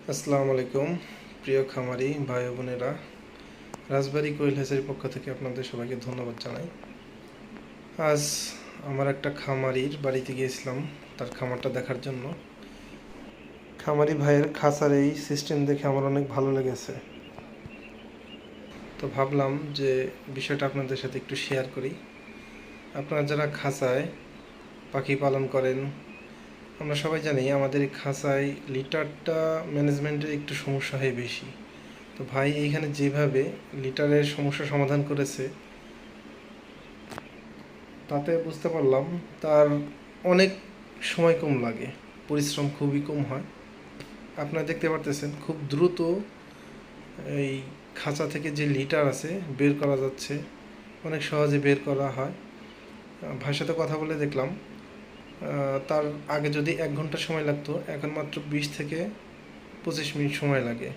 আসসালামু আলাইকুম প্রিয় খামারি ভাই ও বোনেরা, রাজবাড়ী কোয়েল হ্যাচারির পক্ষ থেকে আপনাদের সবাইকে ধন্যবাদ জানাই। আজ আমার একটা খামারির বাড়িতে গিয়েছিলাম তার খামারটা দেখার জন্য। খামারি ভাইয়ের খাঁচার এই সিস্টেম দেখে আমার অনেক ভালো লেগেছে, তো ভাবলাম যে বিষয়টা আপনাদের সাথে একটু শেয়ার করি। আপনারা যারা খাঁচায় পাখি পালন করেন, আমরা সবাই জানি আমাদের এই খাঁচায় লিটারটা ম্যানেজমেন্টের একটু সমস্যা হয় বেশি। তো ভাই এইখানে যেভাবে লিটারের সমস্যা সমাধান করেছে, তাতে বুঝতে পারলাম তার অনেক সময় কম লাগে, পরিশ্রম খুবই কম হয়। আপনারা দেখতে পারতেছেন খুব দ্রুত এই খাঁচা থেকে যে লিটার আছে বের করা যাচ্ছে, অনেক সহজে বের করা হয়। ভাইয়ের সাথে কথা বলে দেখলাম তার আগে যদি 1 ঘন্টা সময় লাগতো, এখন মাত্র 20 থেকে 25 মিনিট সময় লাগে।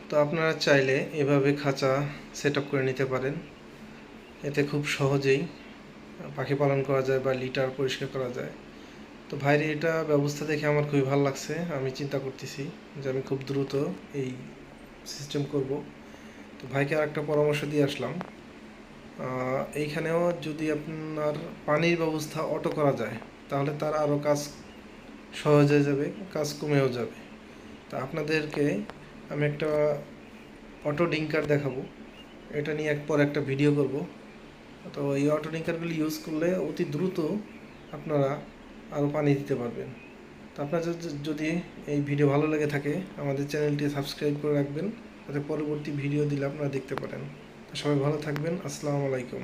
তো আপনারা চাইলে এভাবে খাঁচা সেট আপ করে নিতে পারেন, এতে খুব সহজেই পাখি পালন করা যায় বা লিটার পরিষ্কার করা যায়। তো ভাইয়ের এটা ব্যবস্থা দেখে আমার খুবই ভালো লাগছে। আমি চিন্তা করতেছি যে আমি খুব দ্রুত এই সিস্টেম করব। তো ভাইকে আরেকটা পরামর্শ দিয়ে আসলাম, এইখানেও যদি আপনার পানির ব্যবস্থা অটো করা যায়, তাহলে তার আরও কাজ সহজ হয়ে যাবে, কাজ কমেও যাবে। তা আপনাদেরকে আমি একটা অটো ডিঙ্কার দেখাবো, এটা নিয়ে পর একটা ভিডিও করব। তো এই অটো ডিঙ্কারগুলি ইউজ করলে অতি দ্রুত আপনারা আরও পানি দিতে পারবেন। তো আপনার যদি এই ভিডিও ভালো লেগে থাকে, আমাদের চ্যানেলটি সাবস্ক্রাইব করে রাখবেন, যাতে পরবর্তী ভিডিও দিলে আপনারা দেখতে পারেন। তো সবাই ভালো থাকবেন। আসসালামু আলাইকুম।